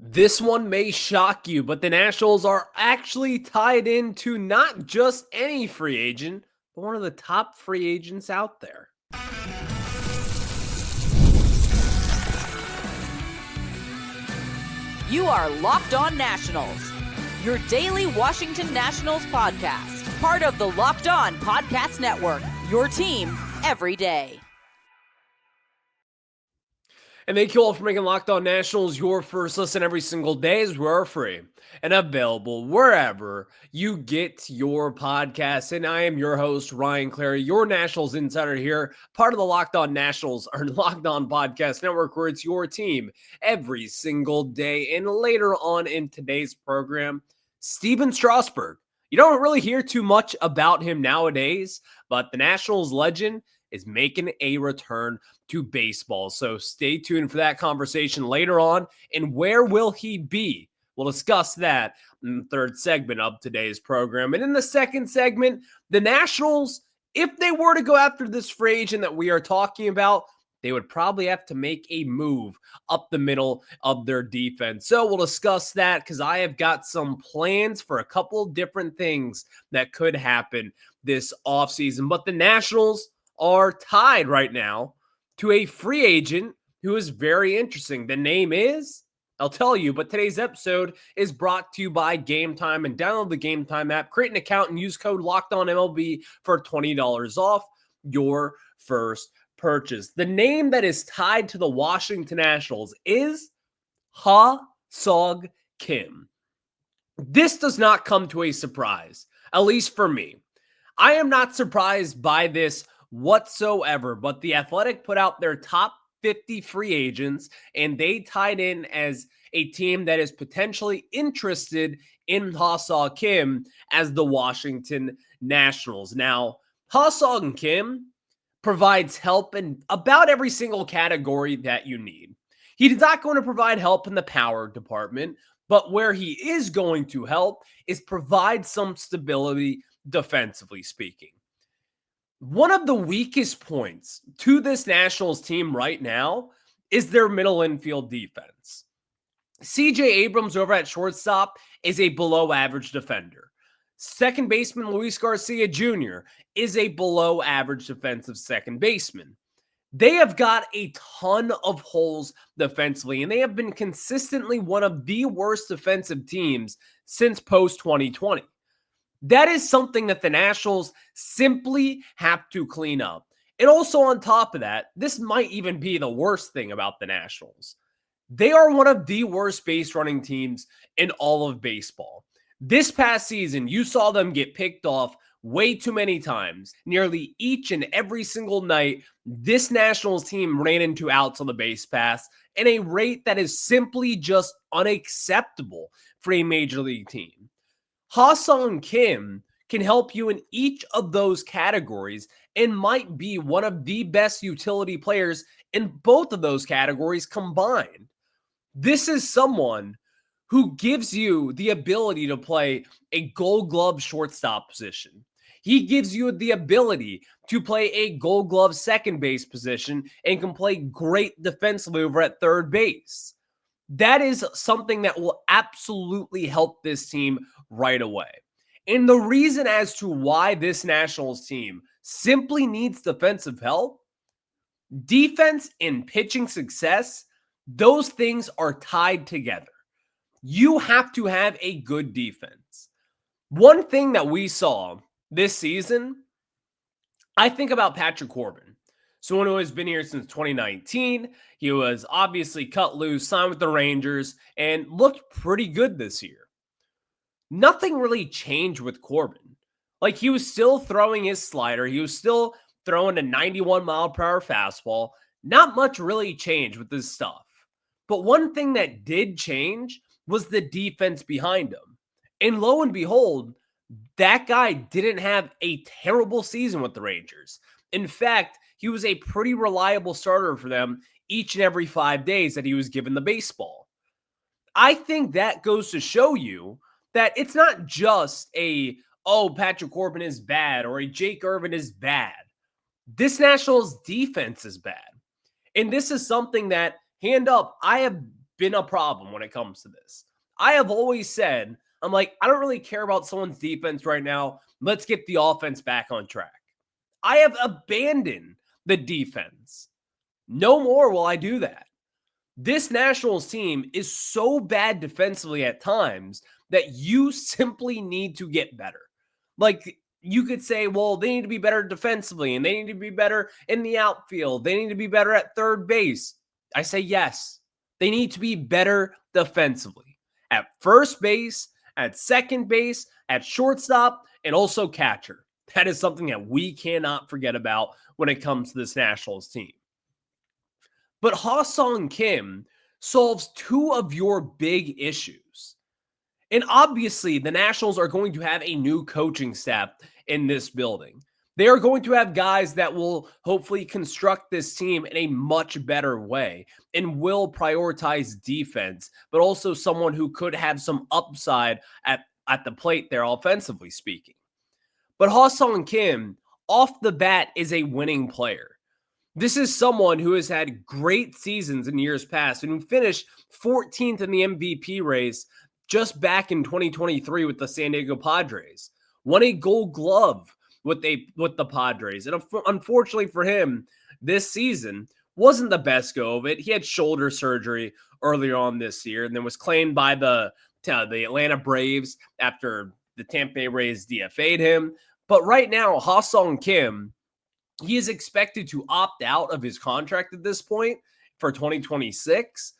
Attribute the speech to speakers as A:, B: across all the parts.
A: This one may shock you, but the Nationals are actually tied into not just any free agent, but one of the top free agents out there.
B: You are Locked On Nationals, your daily Washington Nationals podcast, part of the Locked On Podcast Network, your team every day.
A: And thank you all for making Locked On Nationals your first listen every single day, as we're free and available wherever you get your podcasts. And I am your host, Ryan Clary, your Nationals insider here, part of the Locked On Nationals or Locked On Podcast Network, where it's your team every single day. And later on in today's program, Stephen Strasburg. You don't really hear too much about him nowadays, but the Nationals legend is making a return to baseball. So stay tuned for that conversation later on. And where will he be? We'll discuss that in the third segment of today's program. And in the second segment, the Nationals, if they were to go after this free agent that we are talking about, they would probably have to make a move up the middle of their defense. So we'll discuss that because I have got some plans for a couple of different things that could happen this offseason. But the Nationals are tied right now to a free agent who is very interesting. The name is, I'll tell you, but today's episode is brought to you by Gametime. And download the Gametime app, create an account, and use code LOCKEDONMLB for $20 off your first purchase. The name that is tied to the Washington Nationals is Ha-Seong Kim. This does not come to a surprise, at least for me. I am not surprised by this whatsoever, but The Athletic put out their top 50 free agents, and they tied in as a team that is potentially interested in Ha-Seong Kim as the Washington Nationals. Now, Ha-Seong Kim provides help in about every single category that you need. He is not going to provide help in the power department, but where he is going to help is provide some stability defensively speaking. One of the weakest points to this Nationals team right now is their middle infield defense. CJ Abrams over at shortstop is a below average defender. Second baseman Luis Garcia Jr. is a below average defensive second baseman. They have got a ton of holes defensively, and they have been consistently one of the worst defensive teams since post-2020. That is something that the Nationals simply have to clean up. And also on top of that, this might even be the worst thing about the Nationals. They are one of the worst base running teams in all of baseball. This past season, you saw them get picked off way too many times. Nearly each and every single night, this Nationals team ran into outs on the base pass at a rate that is simply just unacceptable for a major league team. Ha-Seong Kim can help you in each of those categories and might be one of the best utility players in both of those categories combined. This is someone who gives you the ability to play a Gold Glove shortstop position. He gives you the ability to play a Gold Glove second base position and can play great defensively over at third base. That is something that will absolutely help this team right away. And the reason as to why this Nationals team simply needs defensive help, defense and pitching success, those things are tied together. You have to have a good defense. One thing that we saw this season, I think about Patrick Corbin. Someone who has been here since 2019. He was obviously cut loose, signed with the Rangers, and looked pretty good this year. Nothing really changed with Corbin. Like, he was still throwing his slider. He was still throwing a 91-mile-per-hour fastball. Not much really changed with this stuff. But one thing that did change was the defense behind him. And lo and behold, that guy didn't have a terrible season with the Rangers. In fact, he was a pretty reliable starter for them each and every 5 days that he was given the baseball. I think that goes to show you that it's not just Patrick Corbin is bad or a Jake Irvin is bad. This Nationals defense is bad. And this is something that, hand up, I have been a problem when it comes to this. I have always said, I'm like, I don't really care about someone's defense right now. Let's get the offense back on track. I have abandoned the defense. No more will I do that. This Nationals team is so bad defensively at times that you simply need to get better. Like, you could say, well, they need to be better defensively and they need to be better in the outfield. They need to be better at third base. I say yes. They need to be better defensively at first base, at second base, at shortstop, and also catcher. That is something that we cannot forget about when it comes to this Nationals team. But Ha-Seong Kim solves two of your big issues. And obviously, the Nationals are going to have a new coaching staff in this building. They are going to have guys that will hopefully construct this team in a much better way and will prioritize defense, but also someone who could have some upside at the plate there, offensively speaking. But Ha-Seong Kim, off the bat, is a winning player. This is someone who has had great seasons in years past and who finished 14th in the MVP race just back in 2023 with the San Diego Padres. Won a Gold Glove with the Padres. And unfortunately for him, this season wasn't the best go of it. He had shoulder surgery earlier on this year and then was claimed by the Atlanta Braves after the Tampa Bay Rays DFA'd him. But right now, Ha-Seong Kim, he is expected to opt out of his contract at this point for 2026.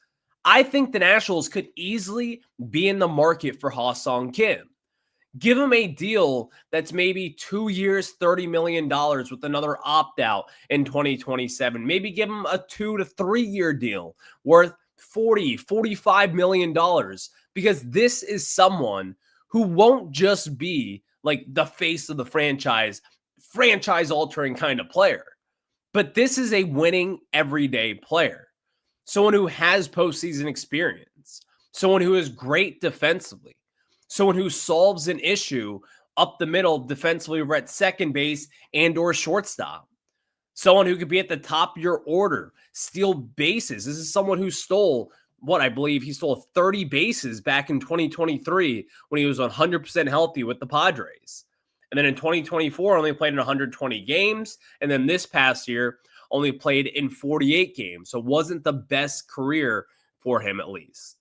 A: I think the Nationals could easily be in the market for Ha-Seong Kim. Give him a deal that's maybe 2 years, $30 million with another opt-out in 2027. Maybe give him a 2 to 3 year deal worth $45 million, because this is someone who won't just be like the face of the franchise-altering kind of player, but this is a winning everyday player. Someone who has postseason experience, someone who is great defensively, someone who solves an issue up the middle defensively over at second base and or shortstop, someone who could be at the top of your order, steal bases. This is someone who stole, I believe he stole 30 bases back in 2023 when he was 100% healthy with the Padres. And then in 2024, only played in 120 games. And then this past year, only played in 48 games. So it wasn't the best career for him, at least.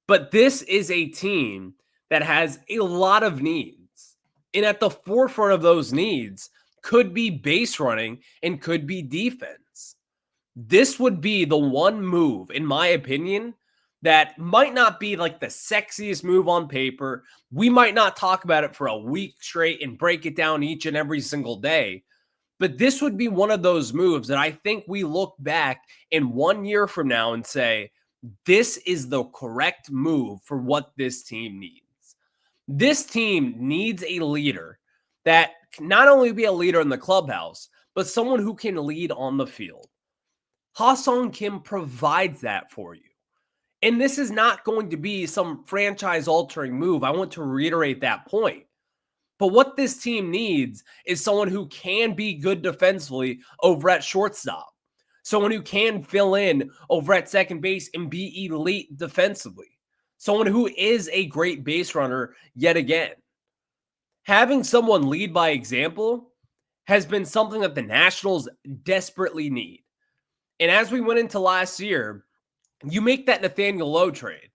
A: But this is a team that has a lot of needs. And at the forefront of those needs could be base running and could be defense. This would be the one move, in my opinion, that might not be like the sexiest move on paper. We might not talk about it for a week straight and break it down each and every single day. But this would be one of those moves that I think we look back in 1 year from now and say, this is the correct move for what this team needs. This team needs a leader that can not only be a leader in the clubhouse, but someone who can lead on the field. Ha-Seong Kim provides that for you. And this is not going to be some franchise-altering move. I want to reiterate that point. But what this team needs is someone who can be good defensively over at shortstop, someone who can fill in over at second base and be elite defensively, someone who is a great base runner yet again. Having someone lead by example has been something that the Nationals desperately need. And as we went into last year, you make that Nathaniel Lowe trade,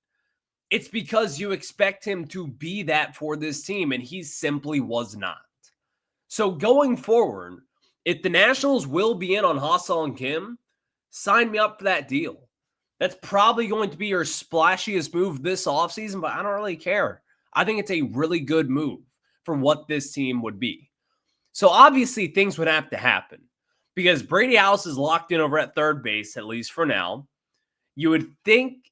A: it's because you expect him to be that for this team, and he simply was not. So going forward, if the Nationals will be in on Ha-Seong Kim, sign me up for that deal. That's probably going to be your splashiest move this offseason, but I don't really care. I think it's a really good move for what this team would be. So obviously things would have to happen because Brady House is locked in over at third base, at least for now. You would think,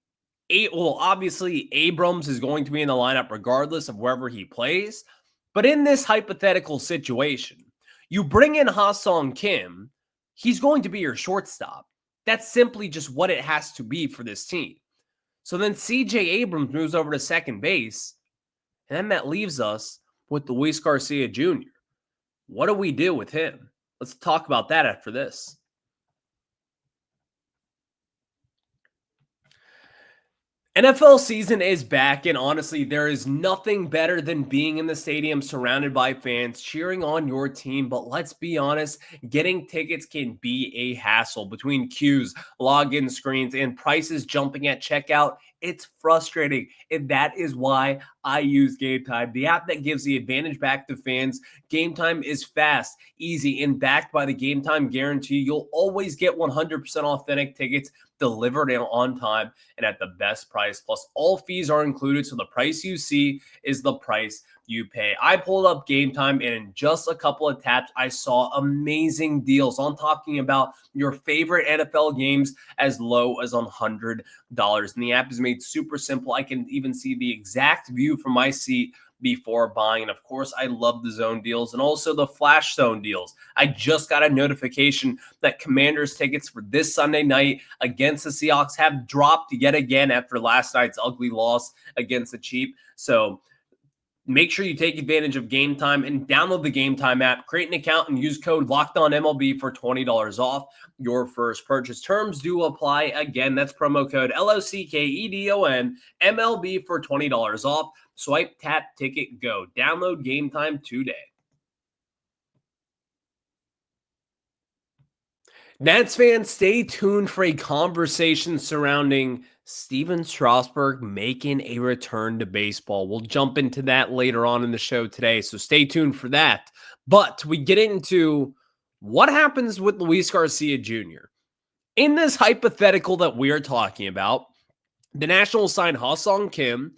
A: obviously Abrams is going to be in the lineup regardless of wherever he plays. But in this hypothetical situation, you bring in Ha-Seong Kim, he's going to be your shortstop. That's simply just what it has to be for this team. So then CJ Abrams moves over to second base, and then that leaves us with Luis Garcia Jr. What do we do with him? Let's talk about that after this. NFL season is back, and honestly, there is nothing better than being in the stadium surrounded by fans cheering on your team. But let's be honest, getting tickets can be a hassle between queues, login screens, and prices jumping at checkout. It's frustrating, and that is why I use Gametime, the app that gives the advantage back to fans. Gametime is fast, easy, and backed by the Gametime guarantee. You'll always get 100% authentic tickets delivered on time and at the best price. Plus, all fees are included, so the price you see is the price you pay. I pulled up Gametime, and in just a couple of taps, I saw amazing deals. I'm talking about your favorite NFL games as low as $100. And the app is made super simple. I can even see the exact view from my seat before buying. And of course, I love the zone deals and also the flash zone deals. I just got a notification that Commanders tickets for this Sunday night against the Seahawks have dropped yet again after last night's ugly loss against the Chiefs. So make sure you take advantage of Gametime and download the Gametime app, create an account, and use code LOCKEDONMLB for $20 off your first purchase. Terms do apply. Again, that's promo code LOCKEDONMLB for $20 off. Swipe, tap, ticket, go. Download Gametime today. Nats fans, stay tuned for a conversation surrounding Steven Strasburg making a return to baseball. We'll jump into that later on in the show today, so stay tuned for that. But we get into what happens with Luis Garcia Jr. In this hypothetical that we are talking about, the Nationals signed Ha-Seong Kim.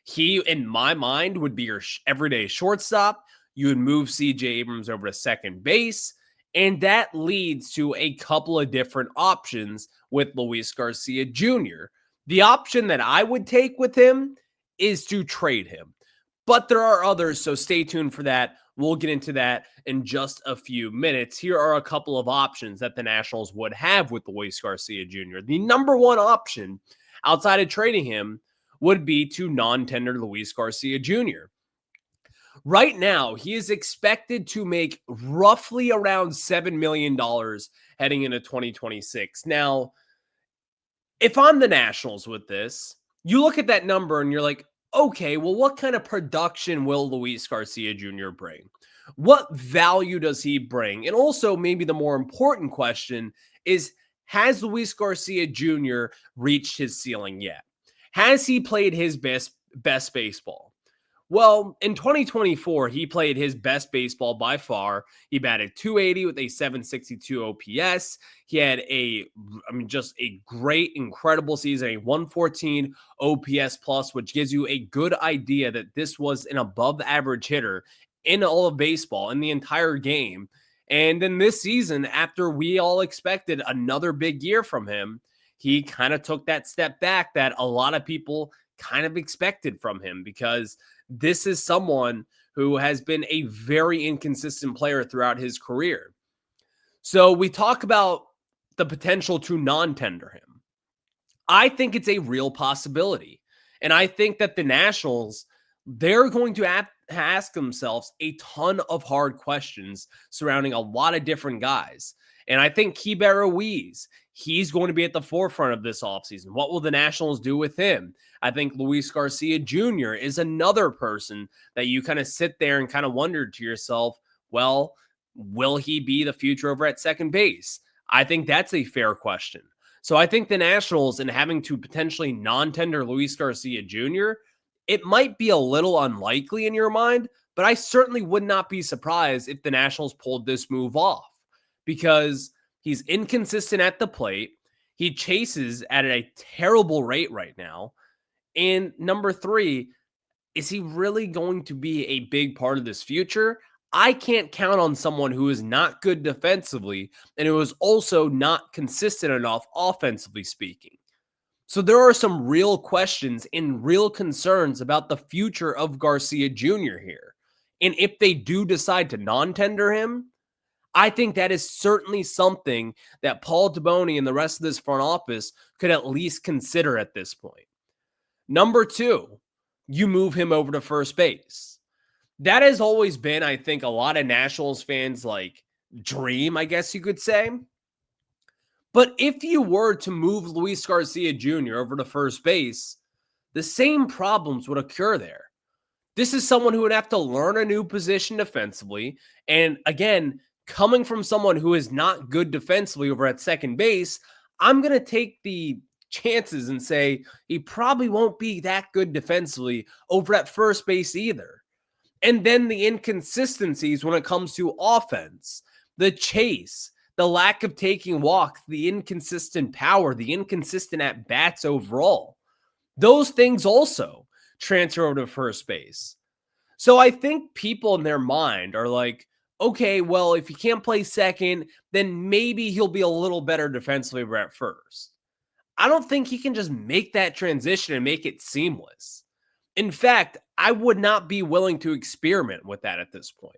A: He, in my mind, would be your everyday shortstop. You would move CJ Abrams over to second base. And that leads to a couple of different options with Luis Garcia Jr. The option that I would take with him is to trade him. But there are others, so stay tuned for that. We'll get into that in just a few minutes. Here are a couple of options that the Nationals would have with Luis Garcia Jr. The number one option outside of trading him would be to non-tender Luis Garcia Jr. Right now, he is expected to make roughly around $7 million heading into 2026. Now, if I'm the Nationals with this, you look at that number and you're like, okay, well, what kind of production will Luis Garcia Jr. bring? What value does he bring? And also, maybe the more important question is, has Luis Garcia Jr. reached his ceiling yet? Has he played his best baseball? Well, in 2024, he played his best baseball by far. He batted .280 with a .762 OPS. He had just a great, incredible season, a 114 OPS plus, which gives you a good idea that this was an above average hitter in all of baseball in the entire game. And then this season, after we all expected another big year from him, he kind of took that step back that a lot of people kind of expected from him, because this is someone who has been a very inconsistent player throughout his career. So we talk about the potential to non-tender him. I think it's a real possibility. And I think that the Nationals, they're going to ask themselves a ton of hard questions surrounding a lot of different guys. And I think Keibert Ruiz, he's going to be at the forefront of this offseason. What will the Nationals do with him? I think Luis Garcia Jr. is another person that you kind of sit there and kind of wonder to yourself, well, will he be the future over at second base? I think that's a fair question. So I think the Nationals, in having to potentially non-tender Luis Garcia Jr., it might be a little unlikely in your mind, but I certainly would not be surprised if the Nationals pulled this move off, because he's inconsistent at the plate. He chases at a terrible rate right now. And number three, is he really going to be a big part of this future? I can't count on someone who is not good defensively and who is also not consistent enough offensively speaking. So there are some real questions and real concerns about the future of Garcia Jr. here. And if they do decide to non-tender him, I think that is certainly something that Paul Taboni and the rest of this front office could at least consider at this point. Number two, you move him over to first base. That has always been, I think, a lot of Nationals fans' dream, I guess you could say. But if you were to move Luis Garcia Jr. over to first base, the same problems would occur there. This is someone who would have to learn a new position defensively. And again, coming from someone who is not good defensively over at second base, I'm going to take the chances and say he probably won't be that good defensively over at first base either. And then the inconsistencies when it comes to offense, the chase, the lack of taking walks, the inconsistent power, the inconsistent at bats overall. Those things also transfer over to first base. So I think people in their mind are like, okay, well, if he can't play second, then maybe he'll be a little better defensively over at first. I don't think he can just make that transition and make it seamless. In fact, I would not be willing to experiment with that at this point,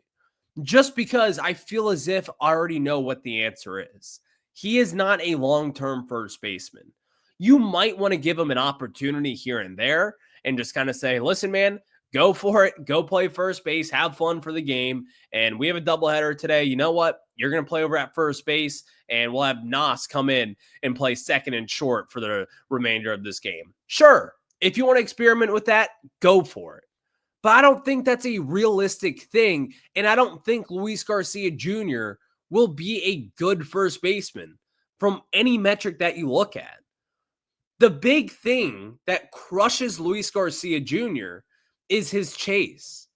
A: just because I feel as if I already know what the answer is. He is not a long-term first baseman. You might want to give him an opportunity here and there and just kind of say, listen, man, go for it. Go play first base. Have fun for the game. And we have a doubleheader today. You know what? You're going to play over at first base, and we'll have Nas come in and play second and short for the remainder of this game. Sure. If you want to experiment with that, go for it. But I don't think that's a realistic thing. And I don't think Luis Garcia Jr. will be a good first baseman from any metric that you look at. The big thing that crushes Luis Garcia Jr. is his chase.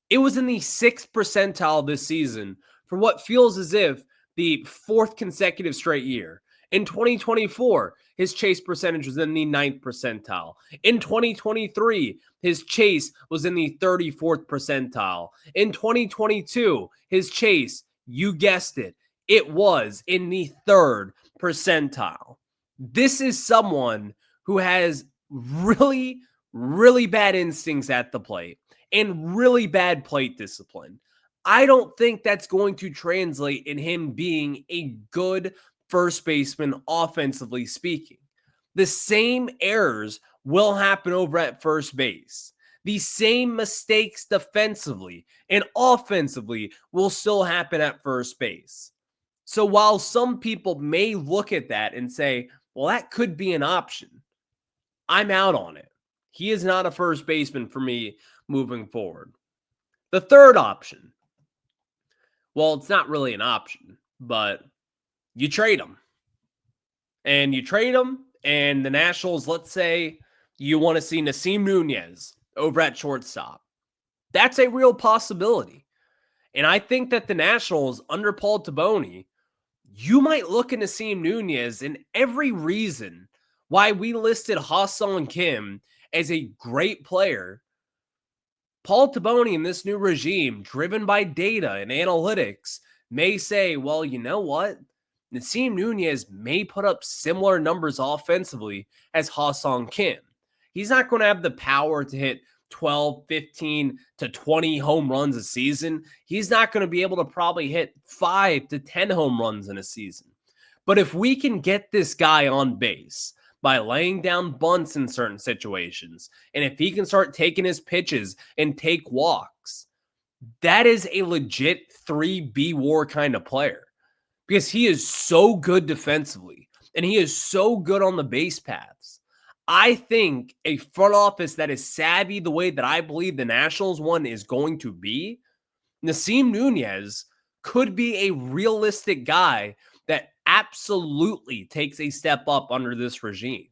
A: It was in the 6th percentile this season for what feels as if the 4th consecutive straight year. In 2024, his chase percentage was in the 9th percentile. In 2023, his chase was in the 34th percentile. In 2022, his chase, you guessed it, it was in the 3rd percentile. This is someone who has really, really bad instincts at the plate and really bad plate discipline. I don't think that's going to translate in him being a good first baseman, offensively speaking. The same errors will happen over at first base. The same mistakes defensively and offensively will still happen at first base. So while some people may look at that and say, well, that could be an option, I'm out on it. He is not a first baseman for me moving forward. The third option, well, it's not really an option, but you trade him. And you trade him, and the Nationals, let's say you want to see Nasim Nunez over at shortstop. That's a real possibility. And I think that the Nationals, under Paul Taboni, you might look at Nasim Nunez and every reason why we listed Ha-Seong Kim as a great player. Paul Taboni and this new regime, driven by data and analytics, may say, well, you know what? Nasim Nunez may put up similar numbers offensively as Ha-Seong Kim. He's not going to have the power to hit 12, 15 to 20 home runs a season. He's not going to be able to probably hit 5 to 10 home runs in a season. But if we can get this guy on base by laying down bunts in certain situations, and if he can start taking his pitches and take walks, that is a legit 3B WAR kind of player. Because he is so good defensively and he is so good on the base paths. I think a front office that is savvy the way that I believe the Nationals one is going to be, Nasim Nunez could be a realistic guy that absolutely takes a step up under this regime.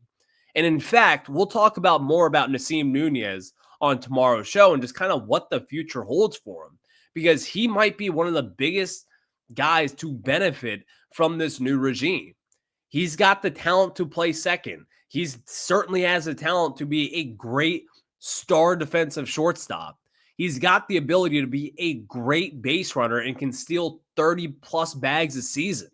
A: And in fact, we'll talk about more about Nasim Nunez on tomorrow's show and just kind of what the future holds for him, because he might be one of the biggest guys to benefit from this new regime. He's got the talent to play second. He certainly has the talent to be a great star defensive shortstop. He's got the ability to be a great base runner and can steal 30 plus bags a season.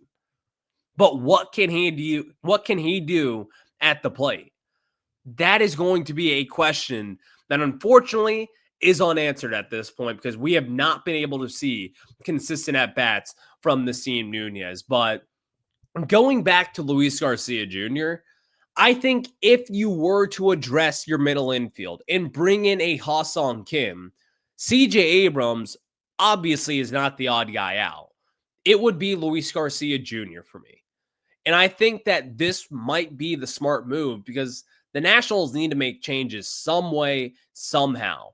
A: But what can he do? What can he do at the plate? That is going to be a question that unfortunately is unanswered at this point, because we have not been able to see consistent at-bats from Nasim Nunez. But going back to Luis Garcia Jr., I think if you were to address your middle infield and bring in a Ha-Seong Kim, CJ Abrams obviously is not the odd guy out. It would be Luis Garcia Jr. for me. And I think that this might be the smart move, because the Nationals need to make changes some way, somehow.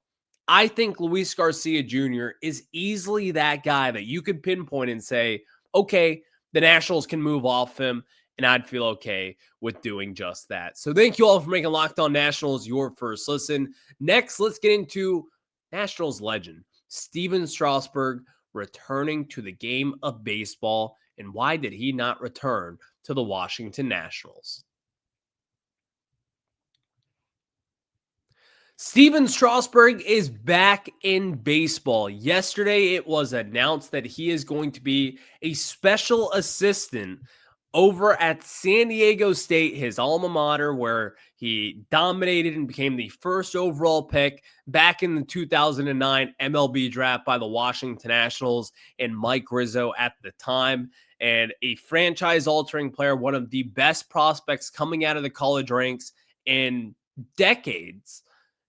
A: I think Luis Garcia Jr. is easily that guy that you could pinpoint and say, okay, the Nationals can move off him, and I'd feel okay with doing just that. So thank you all for making Locked On Nationals your first listen. Next, let's get into Nationals legend Stephen Strasburg returning to the game of baseball, and why did he not return to the Washington Nationals? Stephen Strasburg is back in baseball. Yesterday, it was announced that he is going to be a special assistant over at San Diego State, his alma mater, where he dominated and became the first overall pick back in the 2009 MLB draft by the Washington Nationals and Mike Rizzo at the time. And a franchise-altering player, one of the best prospects coming out of the college ranks in decades.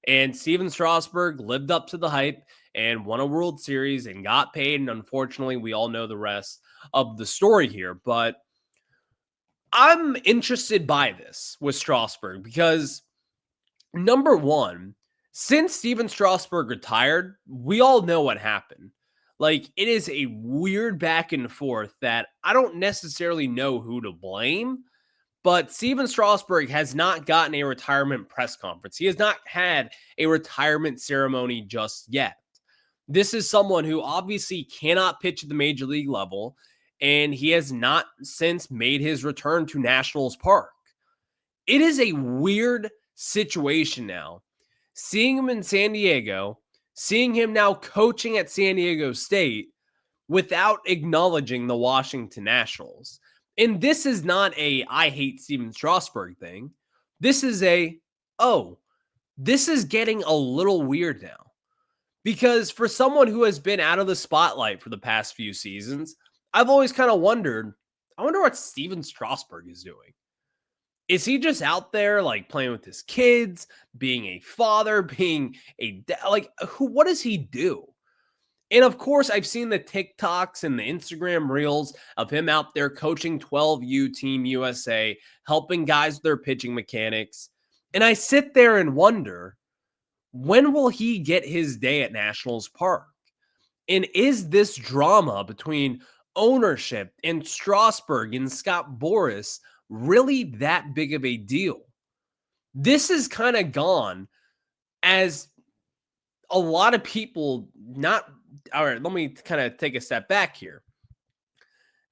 A: And Stephen Strasburg lived up to the hype and won a World Series and got paid. And unfortunately, we all know the rest of the story here. But I'm interested by this with Strasburg because, number one, since Stephen Strasburg retired, we all know what happened. Like, it is a weird back and forth that I don't necessarily know who to blame. But Stephen Strasburg has not gotten a retirement press conference. He has not had a retirement ceremony just yet. This is someone who obviously cannot pitch at the major league level, and he has not since made his return to Nationals Park. It is a weird situation now. Seeing him in San Diego, seeing him now coaching at San Diego State without acknowledging the Washington Nationals. And this is not a I hate Stephen Strasburg thing. This is this is getting a little weird now. Because for someone who has been out of the spotlight for the past few seasons, I've always kind of wondered, I wonder what Stephen Strasburg is doing. Is he just out there like playing with his kids, being a father, being a what does he do? And of course, I've seen the TikToks and the Instagram reels of him out there coaching 12U Team USA, helping guys with their pitching mechanics. And I sit there and wonder, when will he get his day at Nationals Park? And is this drama between ownership and Strasburg and Scott Boras really that big of a deal? This is kind of gone as a lot of people not. All right, let me kind of take a step back here.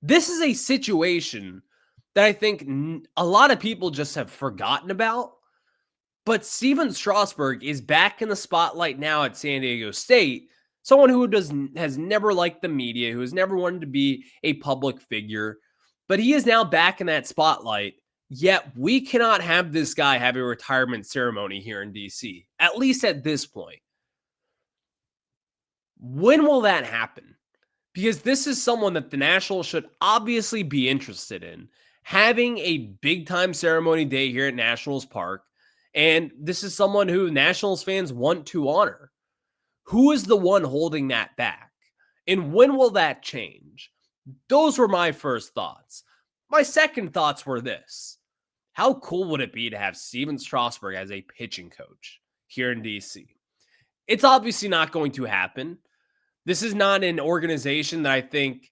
A: This is a situation that I think a lot of people just have forgotten about. But Stephen Strasburg is back in the spotlight now at San Diego State. Someone who has never liked the media, who has never wanted to be a public figure. But he is now back in that spotlight. Yet we cannot have this guy have a retirement ceremony here in DC, at least at this point. When will that happen? Because this is someone that the Nationals should obviously be interested in, having a big-time ceremony day here at Nationals Park, and this is someone who Nationals fans want to honor. Who is the one holding that back? And when will that change? Those were my first thoughts. My second thoughts were this. How cool would it be to have Stephen Strasburg as a pitching coach here in DC? It's obviously not going to happen. This is not an organization that I think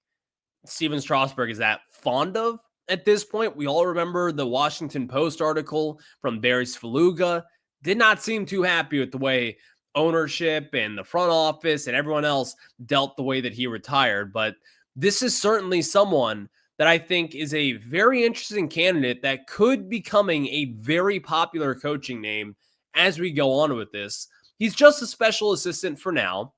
A: Stephen Strasburg is that fond of at this point. We all remember the Washington Post article from Barry Svaluga. Did not seem too happy with the way ownership and the front office and everyone else dealt the way that he retired. But this is certainly someone that I think is a very interesting candidate that could be becoming a very popular coaching name as we go on with this. He's just a special assistant for now.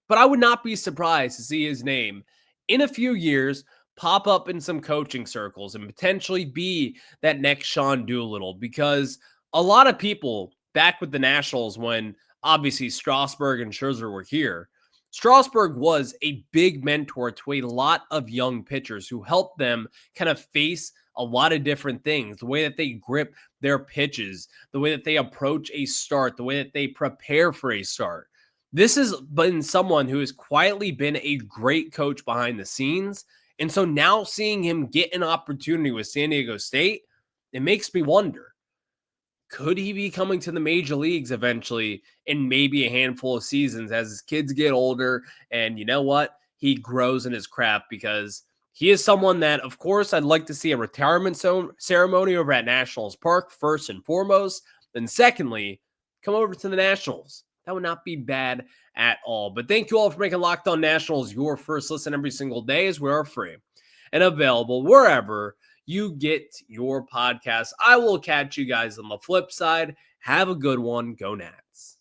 A: But I would not be surprised to see his name in a few years pop up in some coaching circles and potentially be that next Sean Doolittle, because a lot of people back with the Nationals when obviously Strasburg and Scherzer were here, Strasburg was a big mentor to a lot of young pitchers who helped them kind of face a lot of different things, the way that they grip their pitches, the way that they approach a start, the way that they prepare for a start. This has been someone who has quietly been a great coach behind the scenes. And so now seeing him get an opportunity with San Diego State, it makes me wonder, Could he be coming to the major leagues eventually in maybe a handful of seasons as his kids get older? And you know what? He grows in his craft because he is someone that, of course, I'd like to see a retirement ceremony over at Nationals Park, first and foremost. Then, secondly, come over to the Nationals. That would not be bad at all. But thank you all for making Locked On Nationals your first listen every single day, as we are free and available wherever you get your podcast. I will catch you guys on the flip side. Have a good one. Go Nats.